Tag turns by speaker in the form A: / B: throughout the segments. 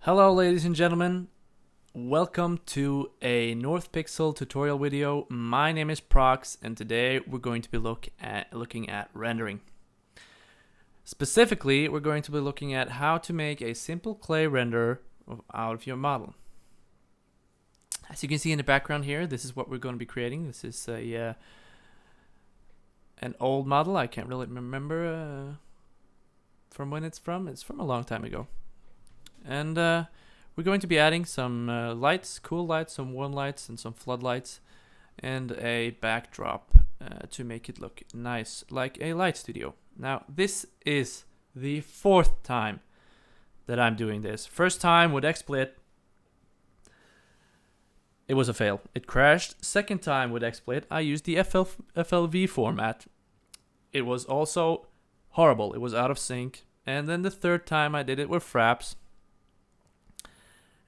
A: Hello ladies and gentlemen, welcome to a NorthPixel tutorial video. My name is Prox and today we're going to be looking at rendering. Specifically, we're going to be looking at how to make a simple clay render out of your model. As you can see in the background here, this is what we're going to be creating. This is an old model. I can't really remember from when it's from. It's from a long time ago. And we're going to be adding some lights, cool lights, some warm lights, and some floodlights, and a backdrop to make it look nice, like a light studio. Now, this is the fourth time that I'm doing this. First time with XSplit, it was a fail. It crashed. Second time with XSplit, I used the FLV format. It was also horrible. It was out of sync. And then the third time I did it with Fraps.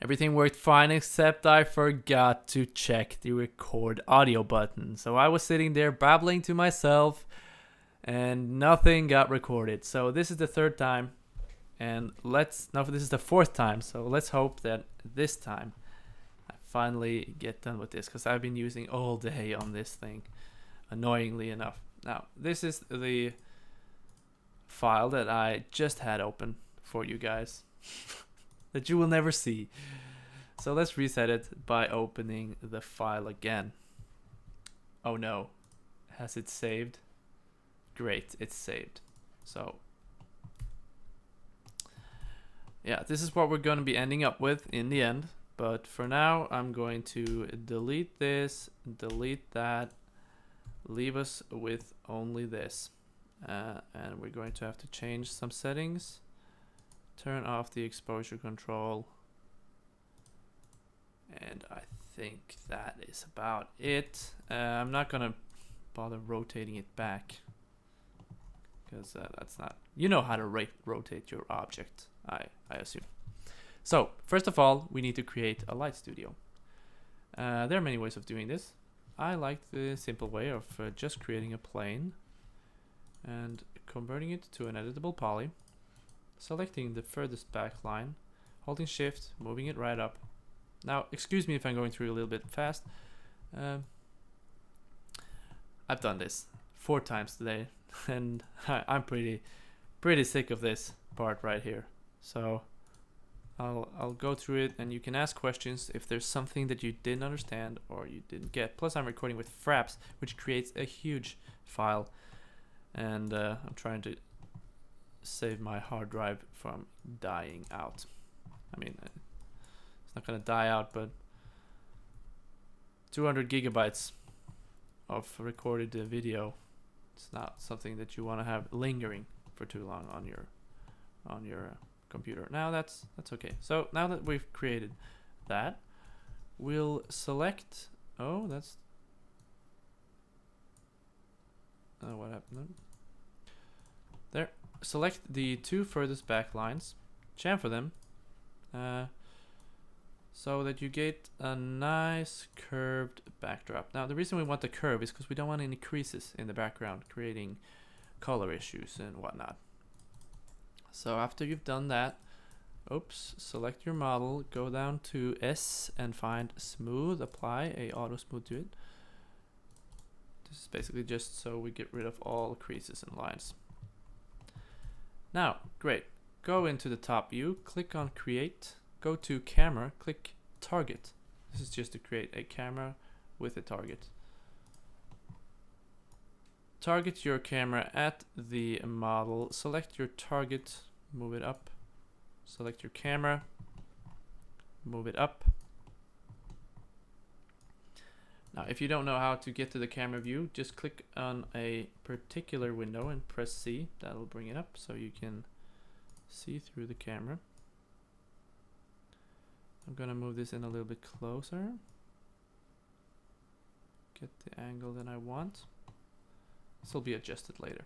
A: Everything worked fine except I forgot to check the record audio button. So I was sitting there babbling to myself and nothing got recorded. So this is the third time and this is the fourth time. So let's hope that this time I finally get done with this because I've been using all day on this thing, annoyingly enough. Now this is the file that I just had open for you guys. That you will never see. So let's reset it by opening the file again. Oh no, has it saved? Great, it's saved. So yeah, this is what we're going to be ending up with in the end. But for now, I'm going to delete this, delete that, leave us with only this. And we're going to have to change some settings. Turn off the exposure control. And I think that is about it. I'm not gonna bother rotating it back because that's not, you know how to rotate your object, I assume. So first of all, we need to create a light studio. There are many ways of doing this. I like the simple way of just creating a plane and converting it to an editable poly. Selecting the furthest back line, holding shift, moving it right up. Now, excuse me if I'm going through a little bit fast. I've done this 4 times today, and I'm pretty sick of this part right here. So I'll go through it, and you can ask questions if there's something that you didn't understand or you didn't get. Plus, I'm recording with Fraps, which creates a huge file, and I'm trying to save my hard drive from dying out. I mean, it's not gonna die out, but 200 gigabytes of recorded video, it's not something that you want to have lingering for too long on your computer. Now that's okay. So now that we've created that, we'll select, what happened there? Select the 2 furthest back lines, chamfer them, so that you get a nice curved backdrop. Now the reason we want the curve is because we don't want any creases in the background creating color issues and whatnot. So after you've done that, select your model, go down to S and find smooth, apply a auto smooth to it. This is basically just so we get rid of all creases and lines. Now, great. Go into the top view, click on create, go to camera, click target. This is just to create a camera with a target. Target your camera at the model, select your target, move it up, select your camera, move it up. Now, if you don't know how to get to the camera view, just click on a particular window and press C. That'll bring it up so you can see through the camera. I'm gonna move this in a little bit closer. Get the angle that I want. This will be adjusted later.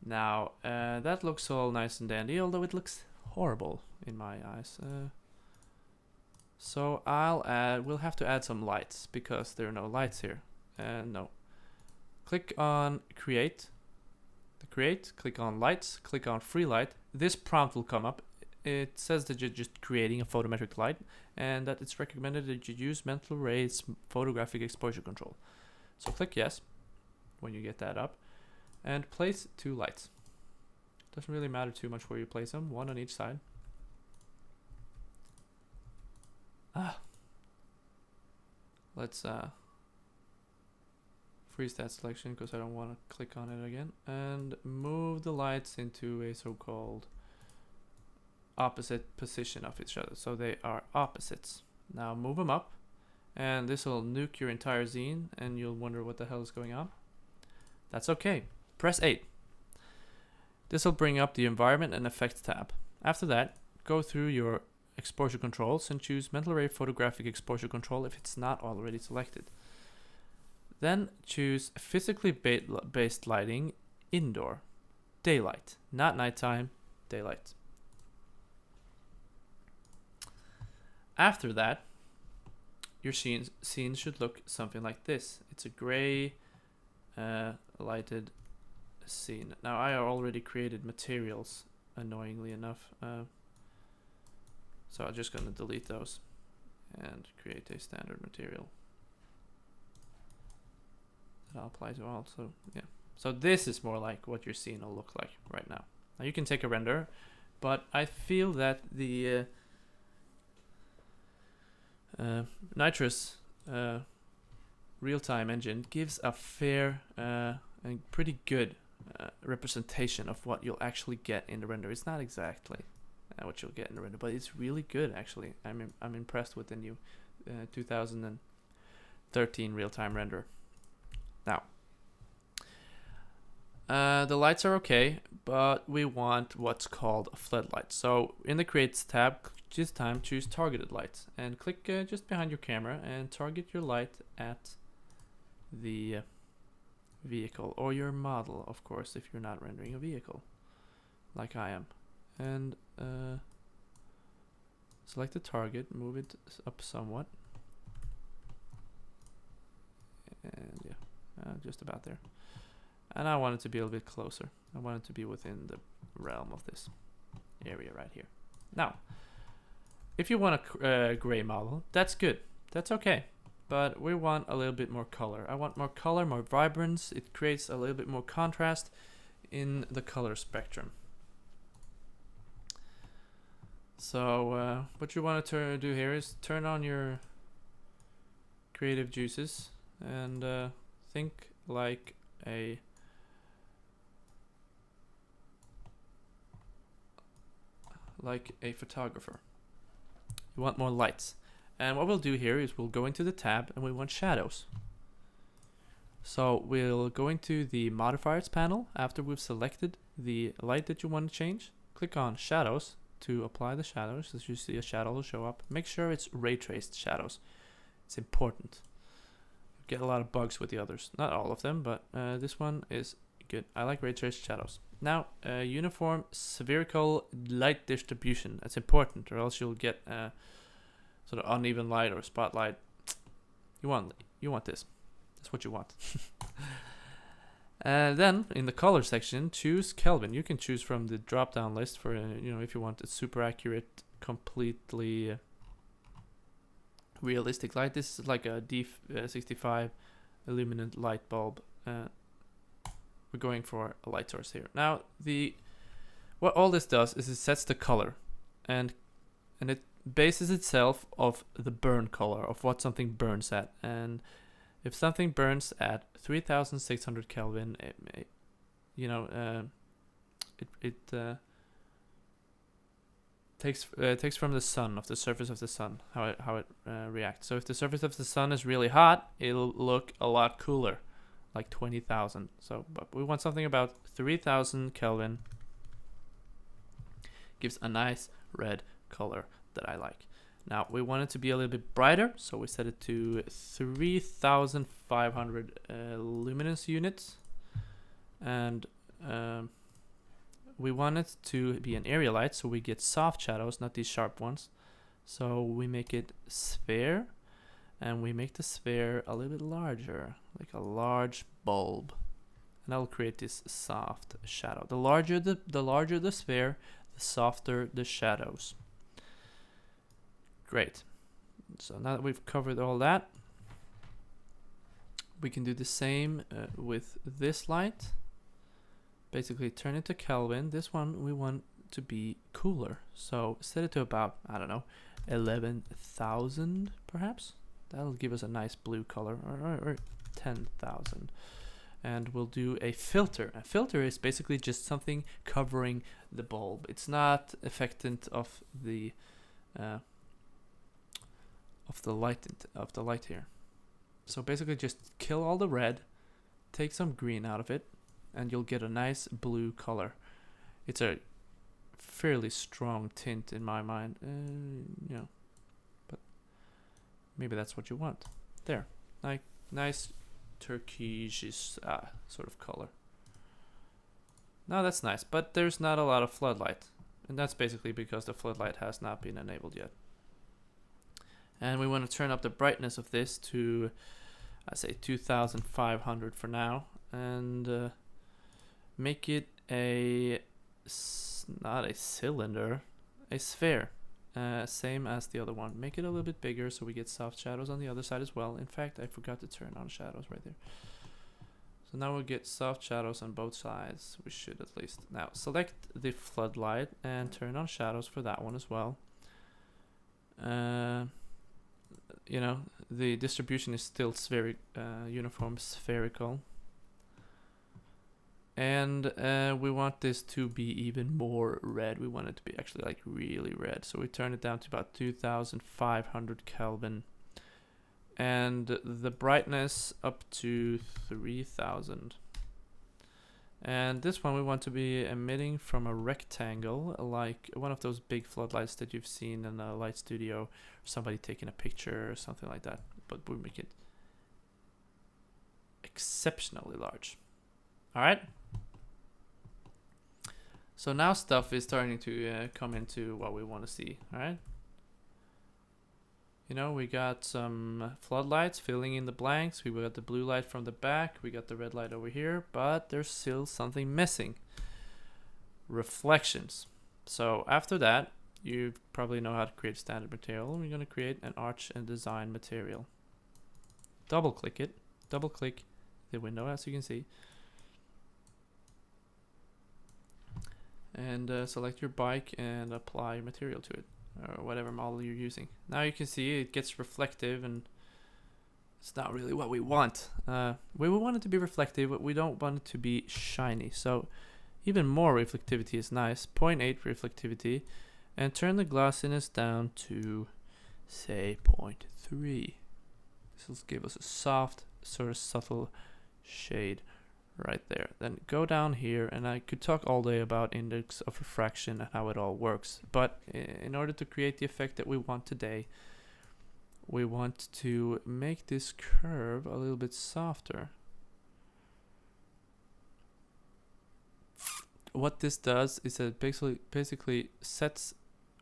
A: Now, that looks all nice and dandy, although it looks horrible in my eyes. So we'll have to add some lights because there are no lights here. No. Click on create. Click on lights, click on free light. This prompt will come up. it says that you're just creating a photometric light and that it's recommended that you use Mental Ray's photographic exposure control. So click yes when you get that up and place 2 lights. Doesn't really matter too much where you place them, 1 on each side. Let's freeze that selection because I don't want to click on it again, and move the lights into a so-called opposite position of each other, so they are opposites. Now move them up, and this will nuke your entire scene, and you'll wonder what the hell is going on. That's okay. Press 8. This will bring up the Environment and Effects tab. After that, go through your exposure controls and choose Mental Ray Photographic Exposure Control if it's not already selected. Then choose Physically Based Lighting Indoor. Daylight, not nighttime, daylight. After that, your scene should look something like this. It's a gray lighted scene. Now I already created materials, annoyingly enough, so I'm just going to delete those and create a standard material that I'll apply to all. So yeah, so this is more like what your scene will look like right now. Now you can take a render, but I feel that the Nitrous real-time engine gives a fair and pretty good representation of what you'll actually get in the render. It's not exactly what you'll get in the render, but it's really good actually. I'm impressed with the new 2013 real-time render. Now the lights are okay, but we want what's called a floodlight. So in the Creates tab, this time choose Targeted Lights and click just behind your camera and target your light at the vehicle or your model, of course, if you're not rendering a vehicle like I am. And select the target, move it up somewhat, and yeah, just about there. And I want it to be a little bit closer. I want it to be within the realm of this area right here. Now, if you want a gray model, that's good. That's okay. But we want a little bit more color. I want more color, more vibrance. It creates a little bit more contrast in the color spectrum. So what you want to do here is turn on your creative juices and think like a photographer. You want more lights. And what we'll do here is we'll go into the tab and we want shadows. So we'll go into the modifiers panel after we've selected the light that you want to change. Click on shadows to apply the shadows. As you see, a shadow will show up. Make sure it's ray traced shadows. It's important. You get a lot of bugs with the others. Not all of them, but this one is good. I like ray traced shadows. Now, uniform spherical light distribution. That's important, or else you'll get sort of uneven light or spotlight. You want this. That's what you want. Then in the color section, choose Kelvin. You can choose from the drop-down list for if you want a super accurate, completely realistic light. This is like a D65 illuminant light bulb. We're going for a light source here. Now what all this does is it sets the color, and it bases itself off the burn color of what something burns at. And if something burns at 3600 Kelvin, it may, takes from the sun, of the surface of the sun, how it reacts. So if the surface of the sun is really hot, it'll look a lot cooler, like 20,000. So, but we want something about 3000 Kelvin. Gives a nice red color that I like. Now we want it to be a little bit brighter, so we set it to 3500 luminance units, and we want it to be an area light, so we get soft shadows, not these sharp ones. So we make it sphere, and we make the sphere a little bit larger, like a large bulb, and that'll create this soft shadow. The larger the sphere, the softer the shadows. Great. So now that we've covered all that, we can do the same with this light. Basically turn it to Kelvin. This one we want to be cooler, so set it to about, I don't know, 11,000 perhaps. That'll give us a nice blue color, or 10,000. And we'll do a filter. A filter is basically just something covering the bulb. It's not affectant of the light here. So basically just kill all the red, take some green out of it, and you'll get a nice blue color. It's a fairly strong tint in my mind, you know, but maybe that's what you want. There, like nice turquoise sort of color. Now that's nice, but there's not a lot of floodlight, and that's basically because the floodlight has not been enabled yet. And we want to turn up the brightness of this to, I say 2500 for now, and make it not a cylinder, a sphere, same as the other one. Make it a little bit bigger so we get soft shadows on the other side as well. In fact, I forgot to turn on shadows right there. So now we'll get soft shadows on both sides. We should at least. Now select the floodlight and turn on shadows for that one as well. You know, the distribution is still uniform spherical. And we want this to be even more red. We want it to be actually like really red. So we turn it down to about 2500 Kelvin. And the brightness up to 3000. And this one we want to be emitting from a rectangle, like one of those big floodlights that you've seen in a light studio, or somebody taking a picture or something like that. But we make it exceptionally large. All right. So now stuff is starting to come into what we want to see. All right. You know, we got some floodlights filling in the blanks. We got the blue light from the back. We got the red light over here, but there's still something missing. Reflections. So after that, you probably know how to create standard material. We're going to create an arch and design material. Double click it. Double click the window, as you can see. And select your bike and apply material to it, or whatever model you're using. Now you can see it gets reflective, and it's not really what we want. We want it to be reflective, but we don't want it to be shiny. So even more reflectivity is nice. 0.8 reflectivity, and turn the glossiness down to, say, 0.3. This will give us a soft, sort of subtle shade right there. Then go down here, and I could talk all day about index of refraction and how it all works, but in order to create the effect that we want today, we want to make this curve a little bit softer. What this does is that basically sets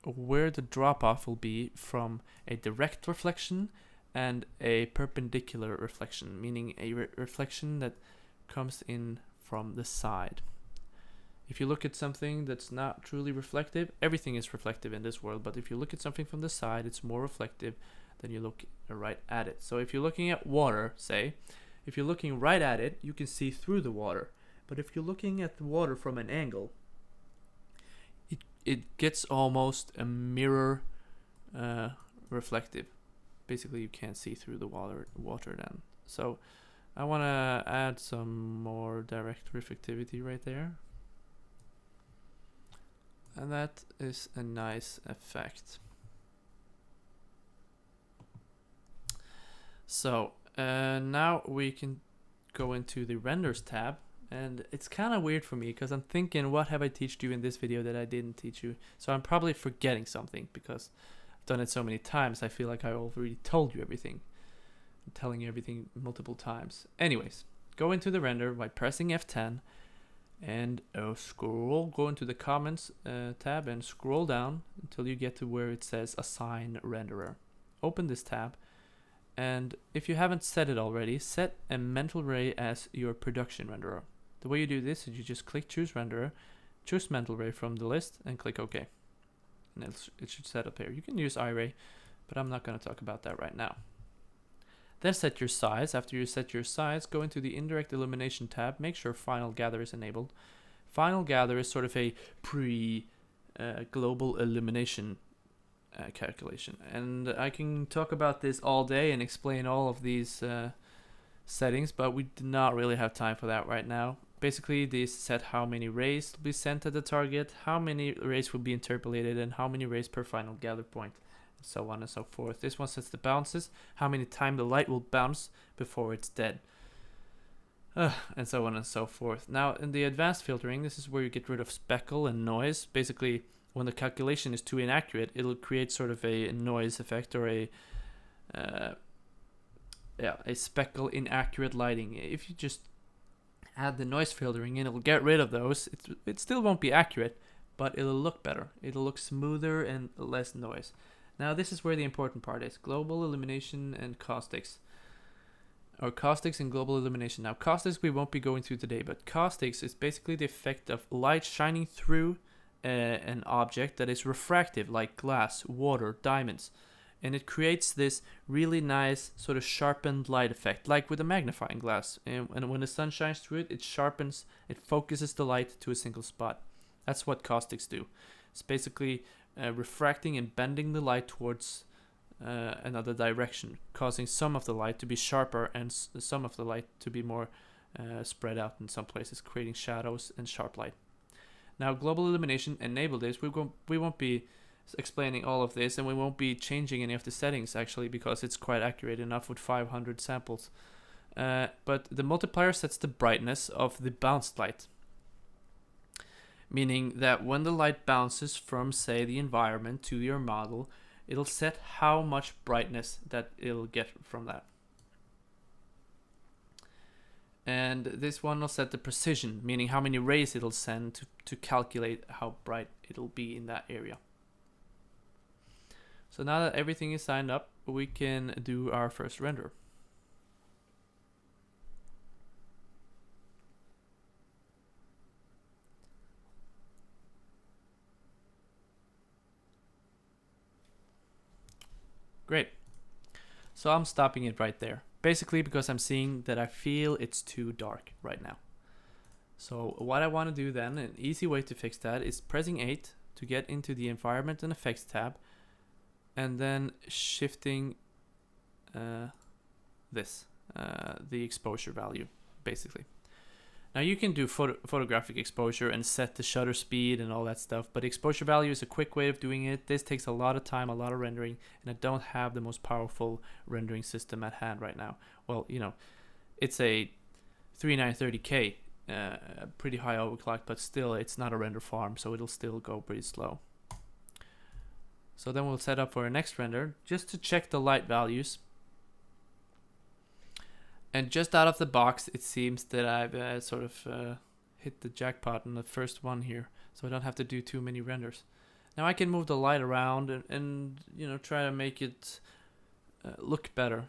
A: where the drop off will be from a direct reflection and a perpendicular reflection, meaning a reflection that comes in from the side. If you look at something that's not truly reflective, everything is reflective in this world, but if you look at something from the side, it's more reflective than you look right at it. So if you're looking at water, say, if you're looking right at it, you can see through the water. But if you're looking at the water from an angle, it gets almost a mirror reflective. Basically, you can't see through the water then. So I want to add some more direct reflectivity right there. And that is a nice effect. So now we can go into the renders tab. And it's kind of weird for me because I'm thinking, what have I taught you in this video that I didn't teach you? So I'm probably forgetting something because I've done it so many times. I feel like I already told you everything. I'm telling you everything multiple times. Anyways, go into the render by pressing F10 and go into the comments tab and scroll down until you get to where it says assign renderer. Open this tab, and if you haven't set it already, set a mental ray as your production renderer. The way you do this is you just click choose renderer, choose mental ray from the list and click OK. And it should set up here. You can use iRay, but I'm not going to talk about that right now. Then set your size. After you set your size, go into the indirect illumination tab. Make sure final gather is enabled. Final gather is sort of a global illumination calculation, and I can talk about this all day and explain all of these settings, but we do not really have time for that right now. Basically, these set how many rays will be sent at the target, how many rays will be interpolated, and how many rays per final gather point, and so on and so forth. This one sets the bounces, how many times the light will bounce before it's dead, and so on and so forth. Now, in the advanced filtering, this is where you get rid of speckle and noise. Basically, when the calculation is too inaccurate, it'll create sort of a noise effect or a speckle inaccurate lighting. If you just add the noise filtering in, it'll get rid of those. It still won't be accurate, but it'll look better. It'll look smoother and less noise. Now this is where the important part is: global illumination and caustics. Or caustics and global illumination. Now caustics we won't be going through today, but caustics is basically the effect of light shining through an object that is refractive, like glass, water, diamonds. And it creates this really nice sort of sharpened light effect, like with a magnifying glass. And when the sun shines through it, it sharpens, it focuses the light to a single spot. That's what caustics do. It's basically refracting and bending the light towards another direction, causing some of the light to be sharper and some of the light to be more spread out in some places, creating shadows and sharp light. Now, global illumination enabled this. We won't be explaining all of this, and we won't be changing any of the settings actually, because it's quite accurate enough with 500 samples. But the multiplier sets the brightness of the bounced light, meaning that when the light bounces from, say, the environment to your model, it'll set how much brightness that it'll get from that. And this one will set the precision, meaning how many rays it'll send to calculate how bright it'll be in that area. So now that everything is signed up, we can do our first render. Great. So I'm stopping it right there. Basically because I'm seeing that I feel it's too dark right now. So what I want to do then, an easy way to fix that, is pressing 8 to get into the Environment and Effects tab, and then shifting the exposure value, basically. Now you can do photographic exposure and set the shutter speed and all that stuff, but exposure value is a quick way of doing it. This takes a lot of time, a lot of rendering, and I don't have the most powerful rendering system at hand right now. Well, you know, it's a 3930K, pretty high overclock, but still it's not a render farm, so it'll still go pretty slow. So then we'll set up for our next render, just to check the light values. And just out of the box, it seems that I've sort of hit the jackpot in the first one here, so I don't have to do too many renders. Now I can move the light around and you know, try to make it look better.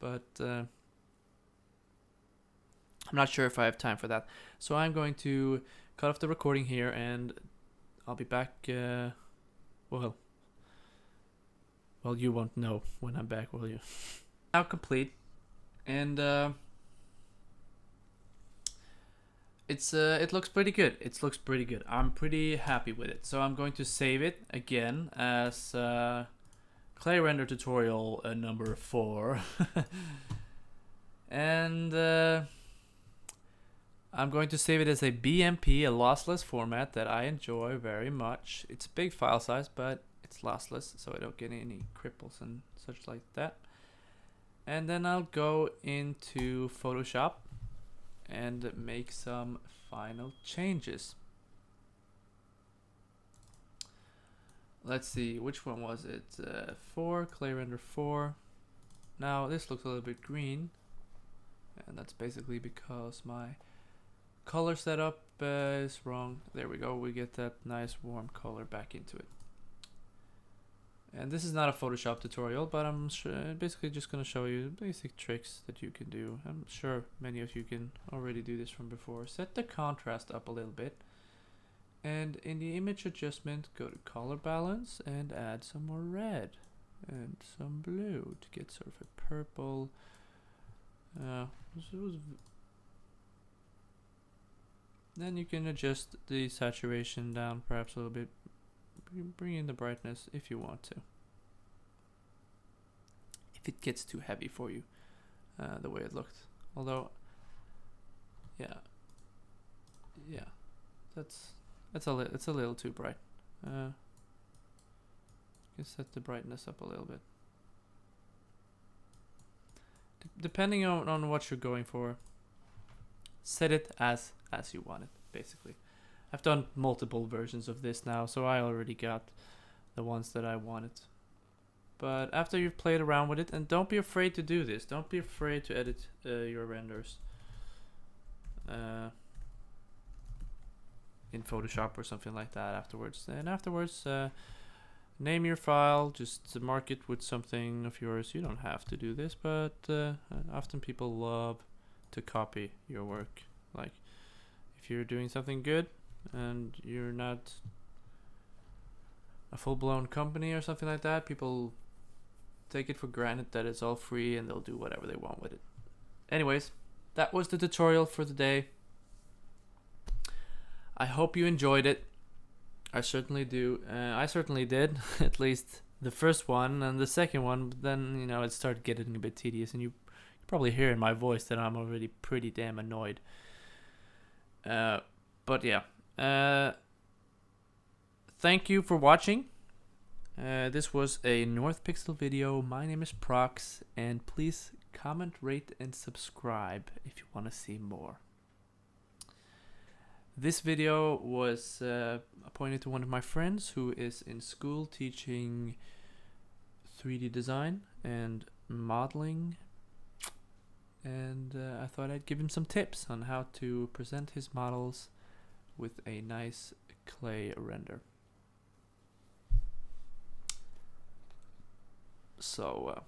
A: But I'm not sure if I have time for that. So I'm going to cut off the recording here, and I'll be back. Well, you won't know when I'm back, will you? Now complete, and it looks pretty good. It looks pretty good. I'm pretty happy with it. So I'm going to save it again as Clay Render tutorial number 4, and I'm going to save it as a BMP, a lossless format that I enjoy very much. It's a big file size, but it's lossless, so I don't get any cripples and such like that. And then I'll go into Photoshop and make some final changes. Let's see, which one was it? 4, Clay Render 4. Now this looks a little bit green, and that's basically because my color setup is wrong. There we go, we get that nice warm color back into it. And this is not a Photoshop tutorial, but I'm basically just going to show you basic tricks that you can do. I'm sure many of you can already do this from before. Set the contrast up a little bit. And in the image adjustment, go to color balance and add some more red and some blue to get sort of a purple. Then you can adjust the saturation down perhaps a little bit. Bring in the brightness if you want to. If it gets too heavy for you, the way it looked. Although, yeah, it's a little too bright. You can set the brightness up a little bit. Depending on what you're going for, set it as you want it, basically. I've done multiple versions of this now, so I already got the ones that I wanted. But after you've played around with it, and don't be afraid to do this, don't be afraid to edit your renders in Photoshop or something like that afterwards. And afterwards, name your file, just mark it with something of yours. You don't have to do this, but often people love to copy your work. Like, if you're doing something good and you're not a full-blown company or something like that, people take it for granted that it's all free and they'll do whatever they want with it. Anyways, that was the tutorial for the day. I hope you enjoyed it. I certainly do. I certainly did, at least the first one, and the second one, but then, you know, it started getting a bit tedious, and you probably hear in my voice that I'm already pretty damn annoyed. But yeah. Thank you for watching. This was a North Pixel video. My name is Prox, and please comment, rate, and subscribe if you want to see more. This video was pointed to one of my friends who is in school teaching 3D design and modeling, and I thought I'd give him some tips on how to present his models with a nice clay render. So